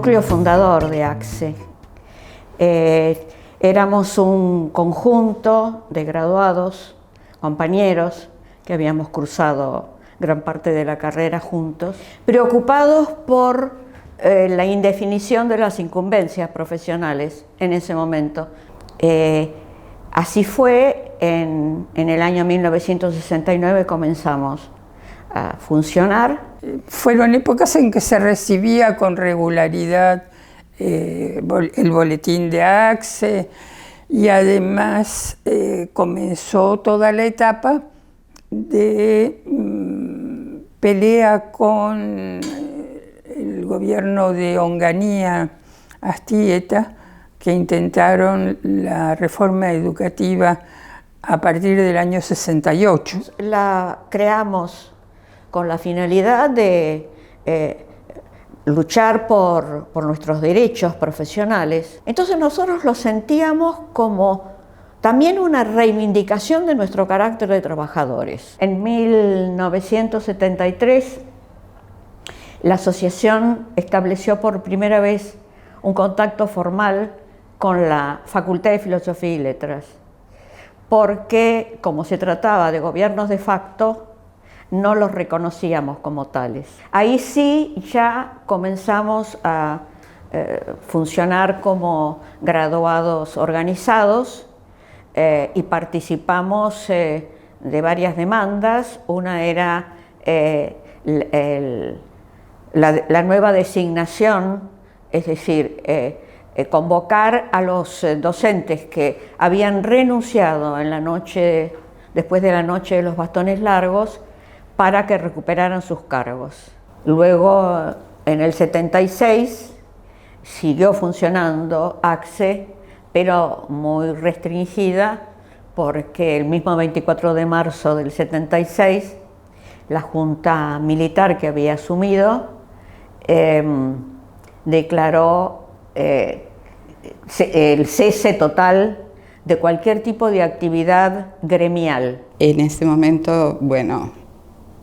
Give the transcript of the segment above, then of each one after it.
núcleo fundador de ACSE. Éramos un conjunto de graduados, compañeros, que habíamos cruzado gran parte de la carrera juntos, preocupados por la indefinición de las incumbencias profesionales en ese momento. Así fue, en el año 1969 comenzamos a funcionar. Fueron épocas en que se recibía con regularidad el boletín de ACSE y además comenzó toda la etapa de pelea con el gobierno de Onganía Astieta, que intentaron la reforma educativa a partir del año 68. La creamos con la finalidad de luchar por nuestros derechos profesionales. Entonces nosotros lo sentíamos como también una reivindicación de nuestro carácter de trabajadores. En 1973 la asociación estableció por primera vez un contacto formal con la Facultad de Filosofía y Letras, porque como se trataba de gobiernos de facto, no los reconocíamos como tales. Ahí sí ya comenzamos a funcionar como graduados organizados y participamos de varias demandas. Una era la nueva designación, es decir, convocar a los docentes que habían renunciado en la noche, después de la noche de los bastones largos, para que recuperaran sus cargos. Luego, en el 76, siguió funcionando ACSE, pero muy restringida, porque el mismo 24 de marzo del 76, la Junta Militar que había asumido declaró el cese total de cualquier tipo de actividad gremial. En ese momento, bueno,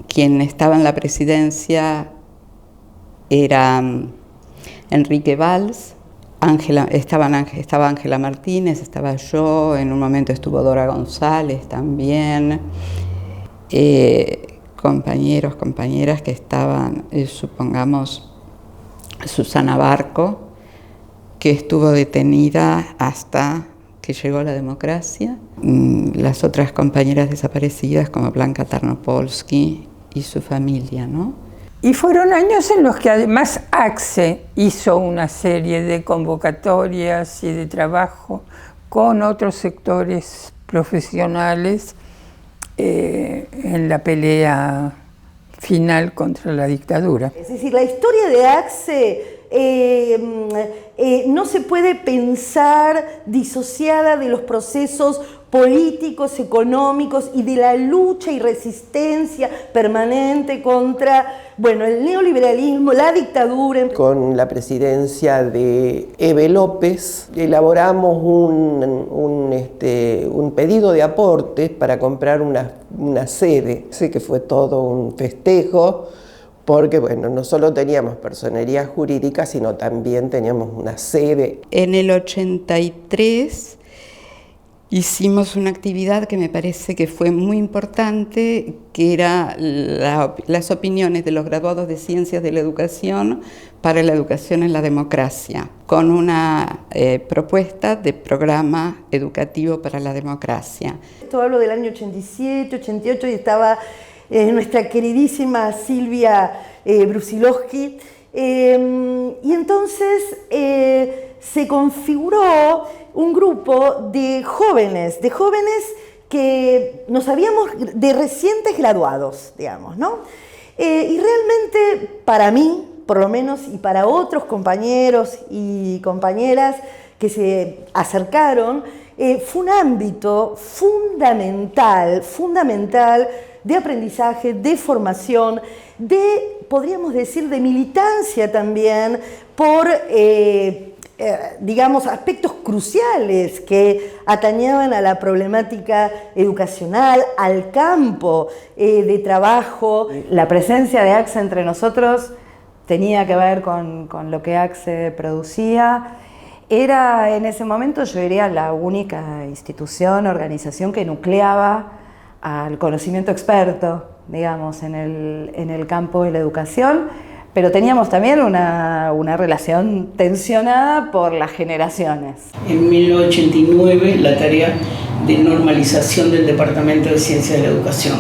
quien estaba en la presidencia era Enrique Valls, estaba Ángela Martínez, estaba yo, en un momento estuvo Dora González también, compañeros, compañeras que estaban, supongamos, Susana Barco, que estuvo detenida hasta que llegó la democracia, las otras compañeras desaparecidas como Blanca Tarnopolsky y su familia, ¿no? Y fueron años en los que además ACSE hizo una serie de convocatorias y de trabajo con otros sectores profesionales en la pelea final contra la dictadura. Es decir, la historia de ACSE no se puede pensar disociada de los procesos políticos, económicos y de la lucha y resistencia permanente contra, bueno, el neoliberalismo, la dictadura. Con la presidencia de Eve López elaboramos un pedido de aportes para comprar una sede. Sé que fue todo un festejo, porque bueno, no solo teníamos personería jurídica, sino también teníamos una sede. En el 83 hicimos una actividad que me parece que fue muy importante, que era las opiniones de los graduados de Ciencias de la Educación para la educación en la democracia, con una propuesta de programa educativo para la democracia. Esto hablo del año 87, 88 y estaba nuestra queridísima Silvia Brusilowski, y entonces se configuró un grupo de jóvenes que nos habíamos, de recientes graduados, digamos, ¿no? Y realmente para mí, por lo menos, y para otros compañeros y compañeras que se acercaron, fue un ámbito fundamental de aprendizaje, de formación, podríamos decir, de militancia también por, digamos, aspectos cruciales que atañaban a la problemática educacional, al campo de trabajo. La presencia de ACSE entre nosotros tenía que ver con lo que ACSE producía. Era en ese momento, yo diría, la única institución, organización que nucleaba al conocimiento experto, digamos, en el campo de la educación, pero teníamos también una relación tensionada por las generaciones. En 1989, la tarea de normalización del Departamento de Ciencias de la Educación.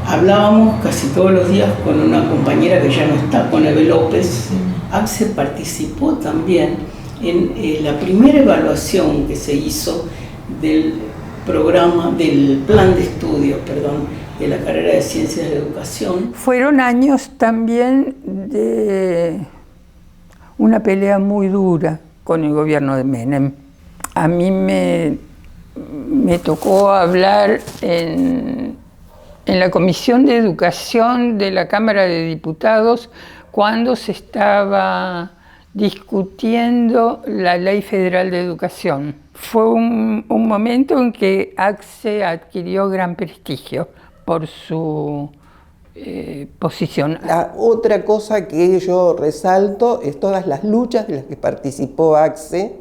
Hablábamos casi todos los días con una compañera que ya no está, con Eve López. ACSE participó también en la primera evaluación que se hizo del plan de estudios, de la carrera de Ciencias de la Educación. Fueron años también de una pelea muy dura con el gobierno de Menem. A mí me tocó hablar en la Comisión de Educación de la Cámara de Diputados cuando se estaba discutiendo la Ley Federal de Educación. Fue un momento en que ACSE adquirió gran prestigio por su posición. La otra cosa que yo resalto es todas las luchas de las que participó ACSE,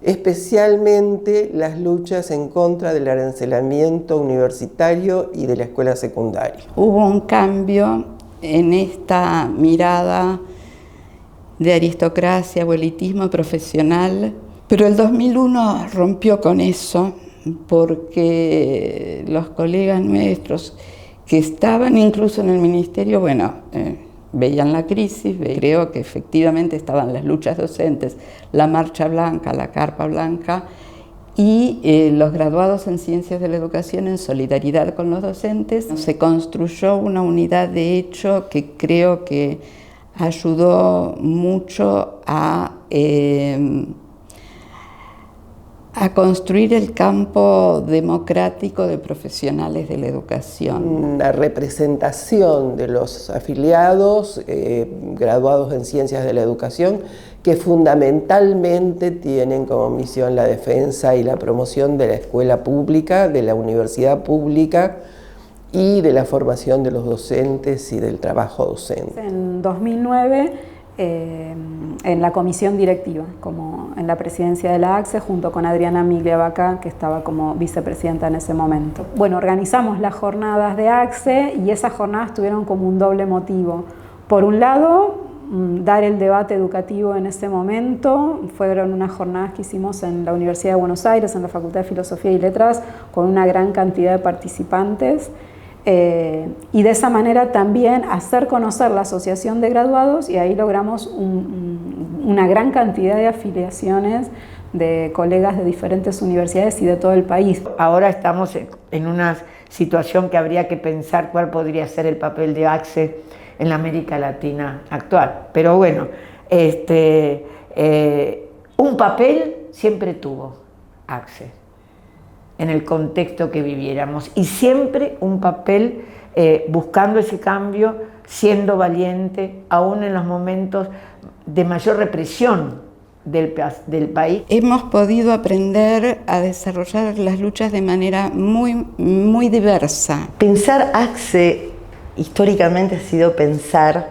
especialmente las luchas en contra del arancelamiento universitario y de la escuela secundaria. Hubo un cambio en esta mirada de aristocracia o elitismo profesional, pero el 2001 rompió con eso porque los colegas nuestros que estaban incluso en el ministerio, veían la crisis, creo que efectivamente estaban las luchas docentes, la marcha blanca, la carpa blanca, y los graduados en Ciencias de la Educación en solidaridad con los docentes. Se construyó una unidad de hecho que creo que ayudó mucho a construir el campo democrático de profesionales de la educación. Una representación de los afiliados, graduados en Ciencias de la Educación, que fundamentalmente tienen como misión la defensa y la promoción de la escuela pública, de la universidad pública y de la formación de los docentes y del trabajo docente. En 2009, en la comisión directiva, como en la presidencia de la ACSE, junto con Adriana Migliavaca, que estaba como vicepresidenta en ese momento. Bueno, organizamos las jornadas de ACSE y esas jornadas tuvieron como un doble motivo. Por un lado, dar el debate educativo en ese momento. Fueron unas jornadas que hicimos en la Universidad de Buenos Aires, en la Facultad de Filosofía y Letras, con una gran cantidad de participantes. Y de esa manera también hacer conocer la asociación de graduados, y ahí logramos una gran cantidad de afiliaciones de colegas de diferentes universidades y de todo el país. Ahora estamos en una situación que habría que pensar cuál podría ser el papel de ACSE en la América Latina actual. Pero bueno, un papel siempre tuvo ACSE en el contexto que viviéramos, y siempre un papel buscando ese cambio, siendo valiente, aún en los momentos de mayor represión del país. Hemos podido aprender a desarrollar las luchas de manera muy diversa. Pensar ACSE históricamente ha sido pensar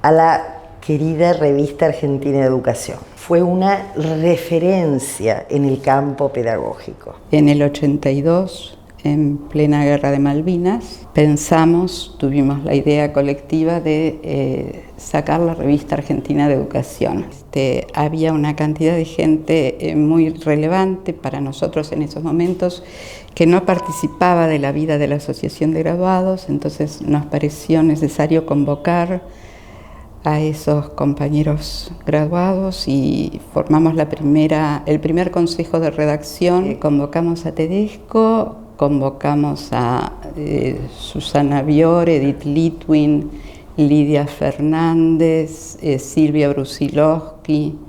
a la querida Revista Argentina de Educación. Fue una referencia en el campo pedagógico. En el 82, en plena guerra de Malvinas, tuvimos la idea colectiva de sacar la Revista Argentina de Educación. Había una cantidad de gente muy relevante para nosotros en esos momentos que no participaba de la vida de la Asociación de Graduados, entonces nos pareció necesario convocar a esos compañeros graduados y formamos el primer consejo de redacción. Convocamos a Tedesco, convocamos a Susana Bior, Edith Litwin, Lidia Fernández, Silvia Brusilowski,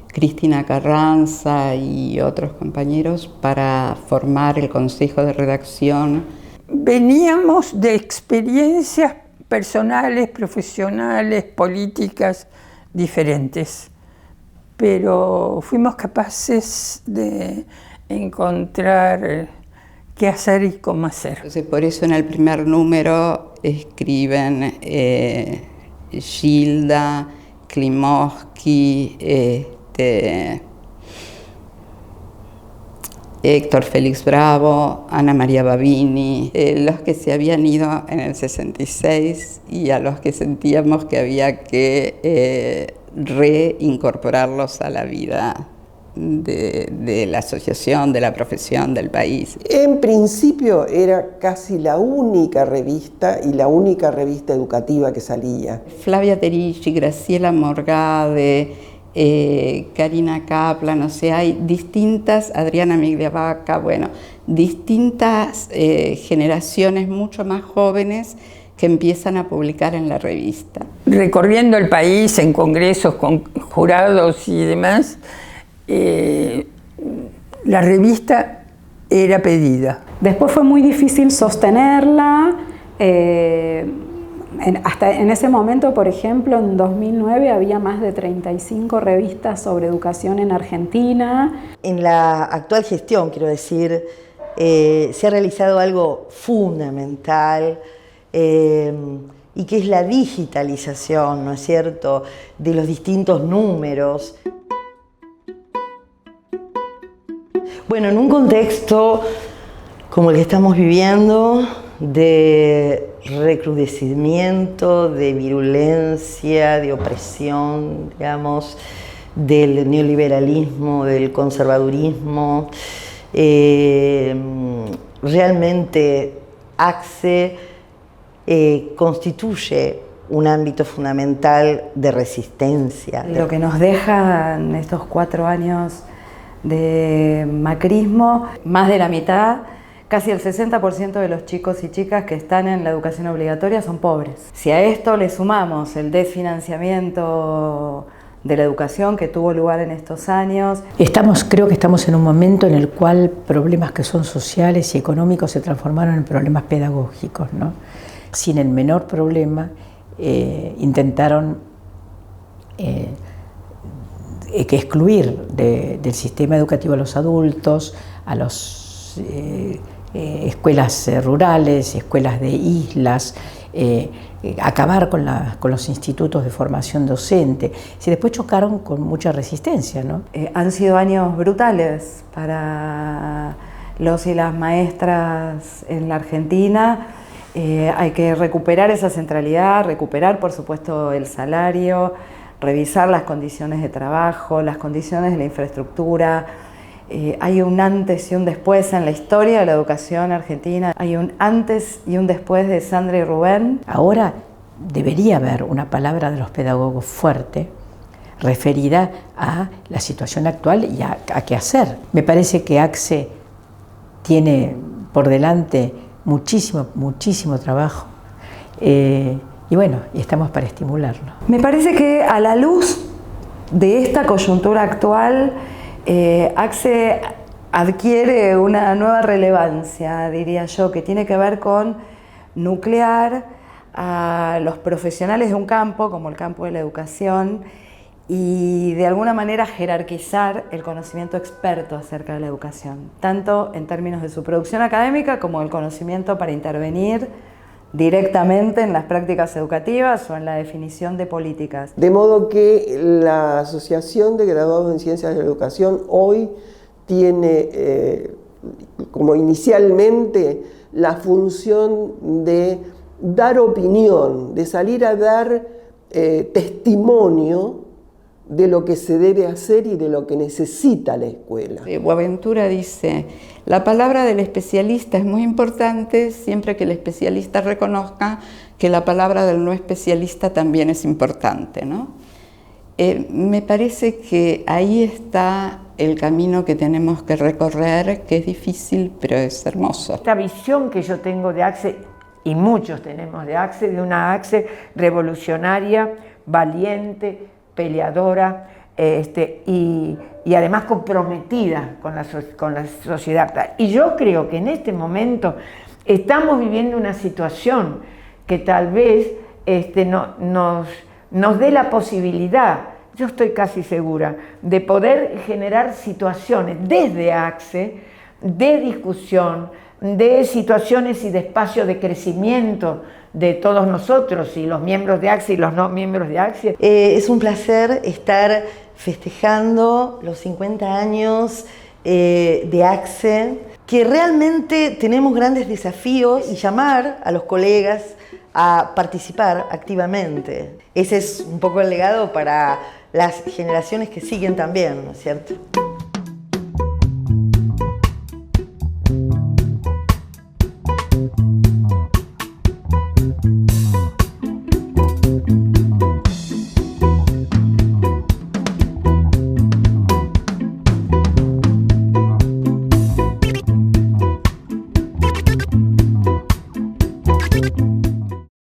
Cristina Carranza y otros compañeros para formar el consejo de redacción. Veníamos de experiencias personales, profesionales, políticas diferentes, pero fuimos capaces de encontrar qué hacer y cómo hacer. Entonces, por eso en el primer número escriben Gilda, Klimovsky, Héctor Félix Bravo, Ana María Babini, los que se habían ido en el 66 y a los que sentíamos que había que reincorporarlos a la vida de la asociación, de la profesión, del país. En principio era casi la única revista y la única revista educativa que salía. Flavia Terici, Graciela Morgade, Karina Kaplan, o sea, hay distintas, Adriana Migliavaca, bueno, distintas generaciones mucho más jóvenes que empiezan a publicar en la revista. Recorriendo el país en congresos con jurados y demás, la revista era pedida. Después fue muy difícil sostenerla. Hasta en ese momento, por ejemplo, en 2009 había más de 35 revistas sobre educación en Argentina. En la actual gestión, quiero decir, se ha realizado algo fundamental y que es la digitalización, ¿no es cierto?, de los distintos números. Bueno, en un contexto como el que estamos viviendo, de recrudecimiento, de virulencia, de opresión, digamos, del neoliberalismo, del conservadurismo, realmente ACSE constituye un ámbito fundamental de resistencia. Lo que nos dejan estos 4 años de macrismo, más de la mitad, casi el 60% de los chicos y chicas que están en la educación obligatoria son pobres. Si a esto le sumamos el desfinanciamiento de la educación que tuvo lugar en estos años. Creo que estamos en un momento en el cual problemas que son sociales y económicos se transformaron en problemas pedagógicos, ¿no? Sin el menor problema intentaron que excluir del sistema educativo a los adultos, a las escuelas rurales, escuelas de islas, acabar con los institutos de formación docente. Después chocaron con mucha resistencia, ¿no? Han sido años brutales para los y las maestras en la Argentina. Hay que recuperar esa centralidad, recuperar por supuesto el salario, revisar las condiciones de trabajo, las condiciones de la infraestructura. Hay un antes y un después en la historia de la educación argentina. Hay un antes y un después de Sandra y Rubén. Ahora debería haber una palabra de los pedagogos fuerte, referida a la situación actual y a qué hacer. Me parece que ACSE tiene por delante muchísimo trabajo y bueno, y estamos para estimularlo. Me parece que a la luz de esta coyuntura actual, ACSE adquiere una nueva relevancia, diría yo, que tiene que ver con nuclear a los profesionales de un campo, como el campo de la educación, y de alguna manera jerarquizar el conocimiento experto acerca de la educación, tanto en términos de su producción académica como el conocimiento para intervenir directamente en las prácticas educativas o en la definición de políticas. De modo que la Asociación de Graduados en Ciencias de la Educación hoy tiene, como inicialmente, la función de dar opinión, de salir a dar testimonio de lo que se debe hacer y de lo que necesita la escuela. Boaventura dice, la palabra del especialista es muy importante siempre que el especialista reconozca que la palabra del no especialista también es importante, ¿no? Me parece que ahí está el camino que tenemos que recorrer, que es difícil, pero es hermoso. Esta visión que yo tengo de ACSE, y muchos tenemos de ACSE, de una ACSE revolucionaria, valiente, peleadora y además comprometida con la sociedad actual. Y yo creo que en este momento estamos viviendo una situación que tal vez nos dé la posibilidad, yo estoy casi segura, de poder generar situaciones desde ACSE de discusión, de situaciones y de espacios de crecimiento de todos nosotros, y los miembros de ACSE y los no miembros de ACSE. Es un placer estar festejando los 50 años de ACSE, que realmente tenemos grandes desafíos, y llamar a los colegas a participar activamente. Ese es un poco el legado para las generaciones que siguen también, ¿no es cierto?